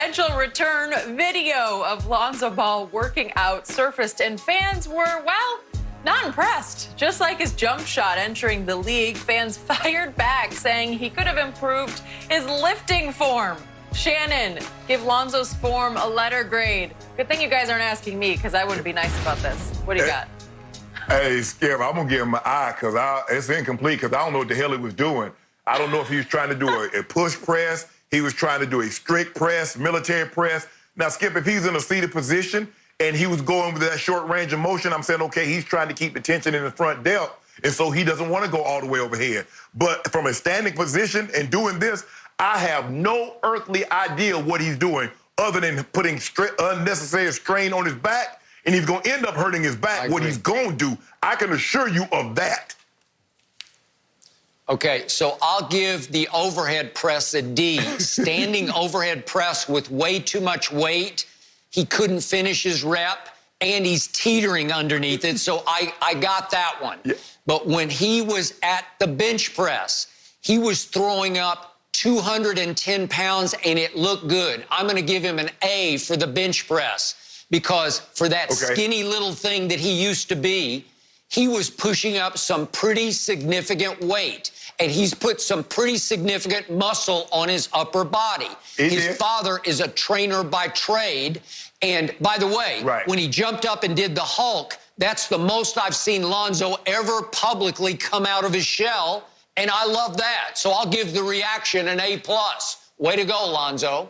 Potential return video of Lonzo Ball working out surfaced, and fans were, well, not impressed. Just like his jump shot entering the league, fans fired back, saying he could have improved his lifting form. Shannon, give Lonzo's form a letter grade. Good thing you guys aren't asking me, because I wouldn't be nice about this. What do you got? Hey, Skip, I'm going to give him an eye, because it's incomplete, because I don't know what the hell he was doing. I don't know if he was trying to do a push press. He was trying to do a strict press, military press. Now, Skip, if he's in a seated position and he was going with that short range of motion, I'm saying, okay, he's trying to keep the tension in the front delt, and so he doesn't want to go all the way overhead. But from a standing position and doing this, I have no earthly idea what he's doing other than putting unnecessary strain on his back, and he's going to end up hurting his back. What he's going to do, I can assure you of that. Okay, so I'll give the overhead press a D. Standing overhead press with way too much weight. He couldn't finish his rep, and he's teetering underneath it, so I got that one. Yeah. But when he was at the bench press, he was throwing up 210 pounds, and it looked good. I'm going to give him an A for the bench press, because for that skinny little thing that he used to be, he was pushing up some pretty significant weight, and he's put some pretty significant muscle on his upper body. His father is a trainer by trade, and by the way, when he jumped up and did the Hulk, that's the most I've seen Lonzo ever publicly come out of his shell, and I love that. So I'll give the reaction an A+. Way to go, Lonzo.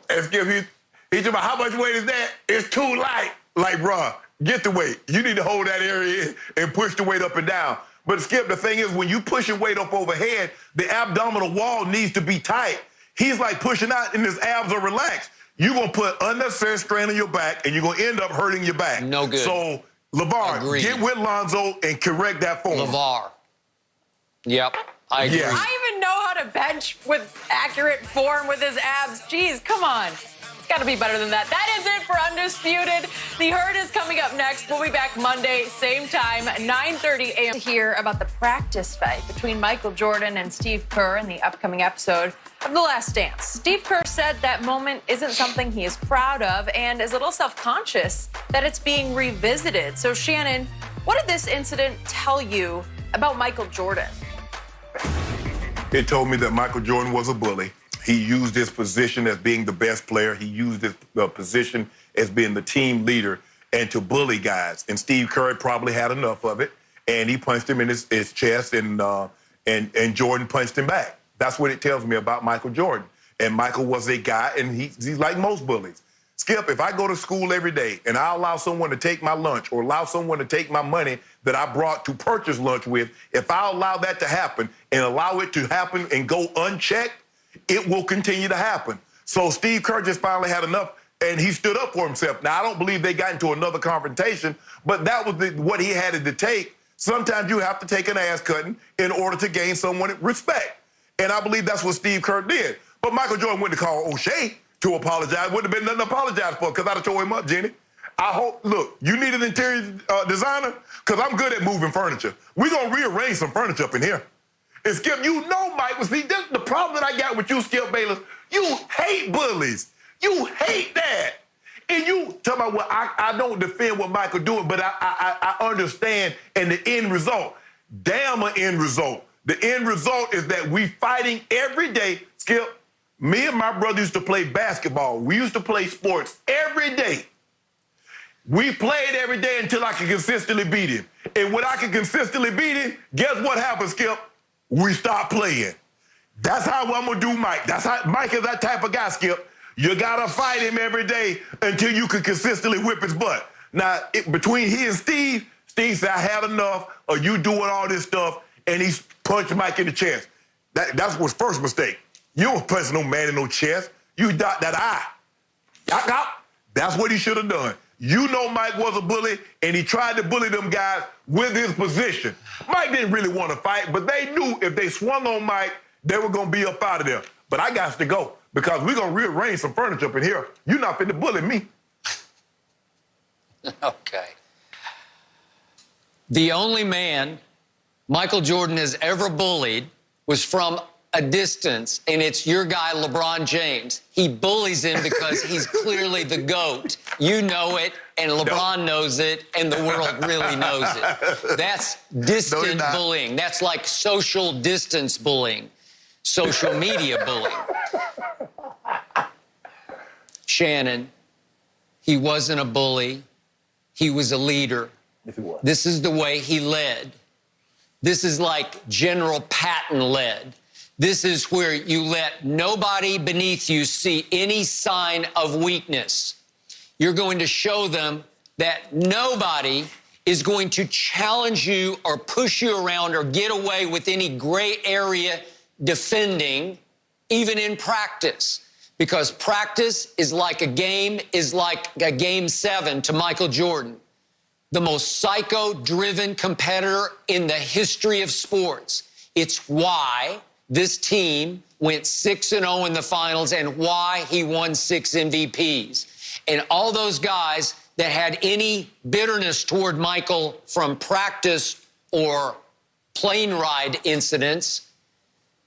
He's about, how much weight is that? It's too light. Like, bruh, get the weight. You need to hold that area and push the weight up and down. But, Skip, the thing is, when you pushing weight up overhead, the abdominal wall needs to be tight. He's like pushing out and his abs are relaxed. You're going to put unnecessary strain on your back, and you're going to end up hurting your back. No good. So, LeVar, get with Lonzo and correct that form. LeVar. Yep, I agree. Yes. I even know how to bench with accurate form with his abs. Jeez, come on. Got to be better than that. That is it for Undisputed. The Herd is coming up next. We'll be back Monday, same time, 9:30 a.m. to hear about the practice fight between Michael Jordan and Steve Kerr in the upcoming episode of The Last Dance. Steve Kerr said that moment isn't something he is proud of and is a little self-conscious that it's being revisited. So, Shannon, what did this incident tell you about Michael Jordan? It told me that Michael Jordan was a bully. He used his position as being the best player. He used his position as being the team leader and to bully guys. And Steve Kerr probably had enough of it, and he punched him in his chest, and Jordan punched him back. That's what it tells me about Michael Jordan. And Michael was a guy, and he's like most bullies. Skip, if I go to school every day and I allow someone to take my lunch or allow someone to take my money that I brought to purchase lunch with, if I allow that to happen and allow it to happen and go unchecked, it will continue to happen. So Steve Kerr just finally had enough, and he stood up for himself. Now, I don't believe they got into another confrontation, but that was what he had to take. Sometimes you have to take an ass cutting in order to gain someone's respect. And I believe that's what Steve Kerr did. But Michael Jordan went to call O'Shea to apologize. Wouldn't have been nothing to apologize for, because I'd have tore him up, Jenny. I hope, look, you need an interior designer? Because I'm good at moving furniture. We're going to rearrange some furniture up in here. And Skip, you know, Mike, but see, this the problem that I got with you, Skip Bayless. You hate bullies. You hate that. And you tell me, well, I don't defend what Michael doing, but I understand and the end result. Damn an end result. The end result is that we fighting every day. Skip, me and my brother used to play basketball. We used to play sports every day. We played every day until I could consistently beat him. And when I could consistently beat him, guess what happened, Skip? We stopped playing. That's how I'm going to do Mike. That's how Mike is that type of guy, Skip. You got to fight him every day until you can consistently whip his butt. Now, between he and Steve said, I had enough of you doing all this stuff, and he punched Mike in the chest. That's his first mistake. You don't punch no man in no chest. You dot that eye. That's what he should have done. You know Mike was a bully, and he tried to bully them guys with his position. Mike didn't really want to fight, but they knew if they swung on Mike, they were going to be up out of there. But I got to go, because we're going to rearrange some furniture up in here. You're not finna bully me. Okay. The only man Michael Jordan has ever bullied was from a distance, and it's your guy, LeBron James. He bullies him because he's clearly the GOAT. You know it, and LeBron knows it, and the world really knows it. That's distant bullying. That's like social distance bullying, social media bullying. Shannon, he wasn't a bully. He was a leader. Yes, he was. This is the way he led. This is like General Patton led. This is where you let nobody beneath you see any sign of weakness. You're going to show them that nobody is going to challenge you or push you around or get away with any gray area defending, even in practice. Because practice is like a game 7 to Michael Jordan, the most psycho-driven competitor in the history of sports. It's why this team went 6-0 in the finals and why he won 6 MVPs. And all those guys that had any bitterness toward Michael from practice or plane ride incidents,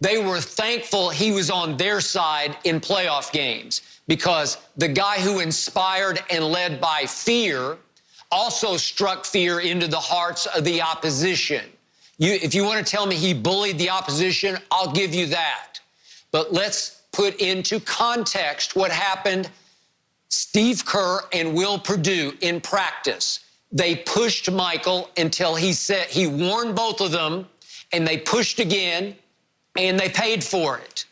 they were thankful he was on their side in playoff games, because the guy who inspired and led by fear also struck fear into the hearts of the opposition. If you want to tell me he bullied the opposition, I'll give you that. But let's put into context what happened. Steve Kerr and Will Perdue in practice, they pushed Michael until he warned both of them, and they pushed again, and they paid for it.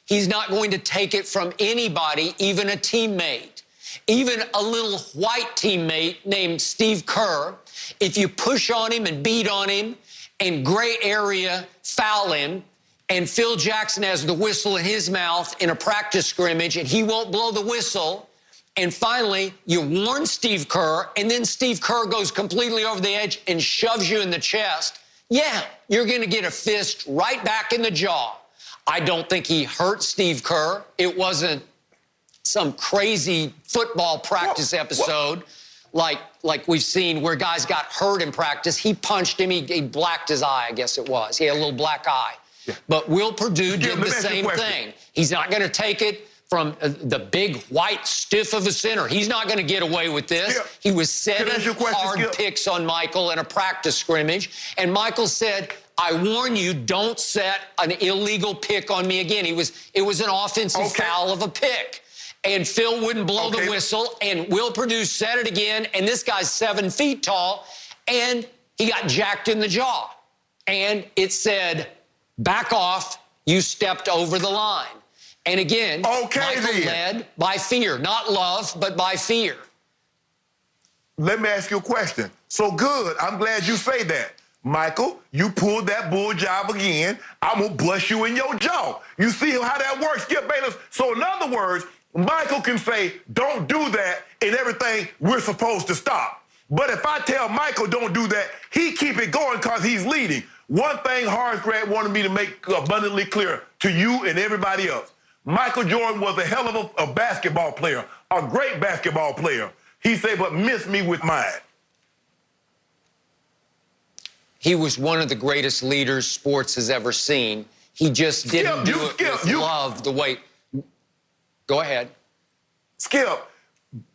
He's not going to take it from anybody, even a teammate. Even a little white teammate named Steve Kerr, if you push on him and beat on him and gray area foul him, and Phil Jackson has the whistle in his mouth in a practice scrimmage and he won't blow the whistle, and finally you warn Steve Kerr, and then Steve Kerr goes completely over the edge and shoves you in the chest, yeah, you're going to get a fist right back in the jaw. I don't think he hurt Steve Kerr. It wasn't some crazy football practice episode like we've seen where guys got hurt in practice. He punched him. He blacked his eye, I guess it was. He had a little black eye. Yeah. But Will Perdue did the same thing. He's not going to take it from the big white stiff of a center. He's not going to get away with this. He was setting hard picks on Michael in a practice scrimmage, and Michael said, I warn you, don't set an illegal pick on me again. It was an offensive foul of a pick. And Phil wouldn't blow the whistle, and Will Perdue said it again, and this guy's 7 feet tall, and he got jacked in the jaw. And it said, back off, you stepped over the line. And again, Michael led by fear, not love, but by fear. Let me ask you a question. So good, I'm glad you say that. Michael, you pulled that bull job again. I'm going to bust you in your jaw. You see how that works, Skip Bayless? So in other words, Michael can say, don't do that, and everything we're supposed to stop. But if I tell Michael don't do that, he keep it going because he's leading. One thing Horace Grant wanted me to make abundantly clear to you and everybody else. Michael Jordan was a hell of a basketball player, a great basketball player. He said, but missed me with mine. He was one of the greatest leaders sports has ever seen. He just didn't do it with love the way... Go ahead. Skip,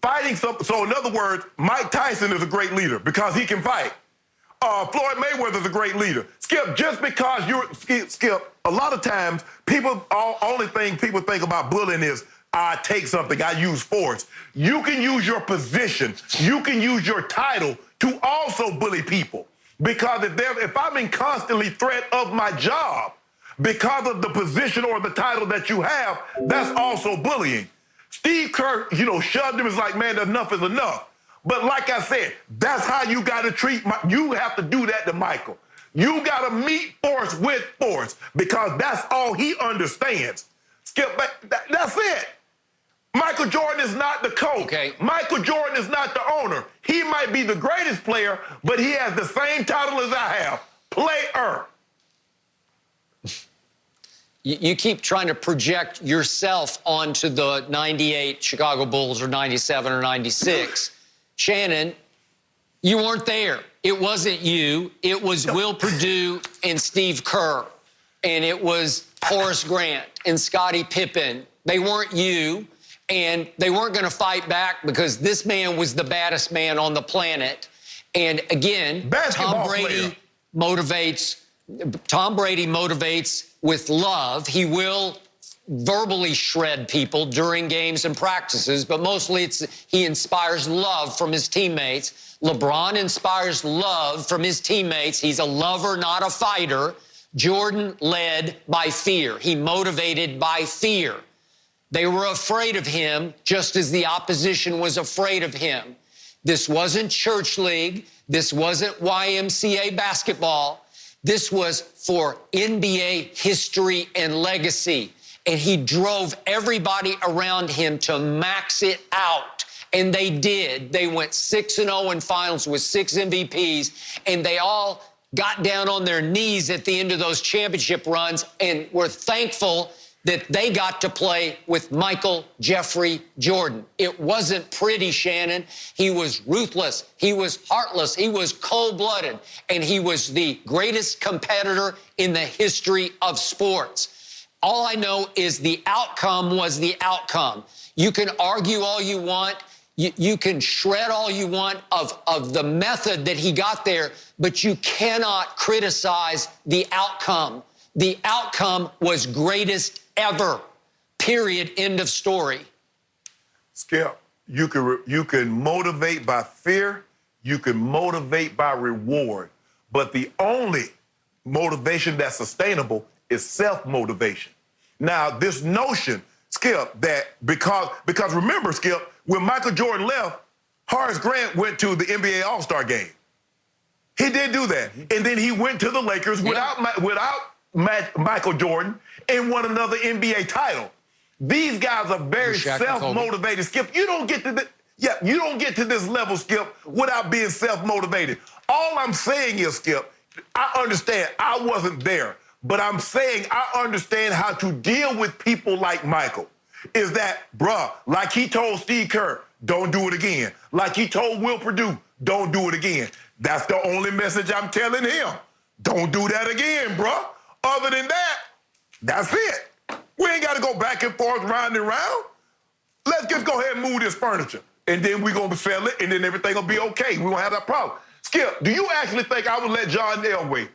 fighting so in other words, Mike Tyson is a great leader because he can fight. Floyd Mayweather is a great leader. Skip, just because Skip, a lot of times only thing people think about bullying is I take something, I use force. You can use your position, you can use your title to also bully people. Because if I'm in constantly threat of my job because of the position or the title that you have, that's also bullying. Steve Kerr, shoved him, is like, man, enough is enough. But like I said, that's how you got to treat you have to do that to Michael. You got to meet force with force because that's all he understands. Skip, that's it. Michael Jordan is not the coach. Okay. Michael Jordan is not the owner. He might be the greatest player, but he has the same title as I have, player. You keep trying to project yourself onto the 98 Chicago Bulls or 97 or 96. Shannon, you weren't there. It wasn't you. It was Will Perdue and Steve Kerr. And it was Horace Grant and Scottie Pippen. They weren't you, and they weren't going to fight back because this man was the baddest man on the planet. And again, Tom Brady motivates with love. He will verbally shred people during games and practices, but mostly he inspires love from his teammates. LeBron inspires love from his teammates. He's a lover, not a fighter. Jordan led by fear. He motivated by fear. They were afraid of him just as the opposition was afraid of him. This wasn't church league. This wasn't YMCA basketball. This was for NBA history and legacy. And he drove everybody around him to max it out. And they did. They went 6-0 in finals with 6 MVPs, and they all got down on their knees at the end of those championship runs and were thankful that they got to play with Michael Jeffrey Jordan. It wasn't pretty, Shannon. He was ruthless. He was heartless. He was cold-blooded. And he was the greatest competitor in the history of sports. All I know is the outcome was the outcome. You can argue all you want. You can shred all you want of the method that he got there, but you cannot criticize the outcome. The outcome was greatest ever, period, end of story. Skip, you can motivate by fear, you can motivate by reward, but the only motivation that's sustainable is self-motivation. Now, this notion, Skip, that because remember, Skip, when Michael Jordan left, Horace Grant went to the NBA All-Star game. He did do that. And then he went to the Lakers without Michael Jordan and won another NBA title. These guys are very self-motivated, Skip. You don't get to this level, Skip, without being self-motivated. All I'm saying is, Skip, I understand I wasn't there, but I'm saying I understand how to deal with people like Michael. Is that, bruh, like he told Steve Kerr, don't do it again. Like he told Will Perdue, don't do it again. That's the only message I'm telling him. Don't do that again, bruh. Other than that, that's it. We ain't got to go back and forth, round and round. Let's just go ahead and move this furniture. And then we're going to sell it, and then everything will be okay. We won't have that problem. Skip, do you actually think I would let John Elway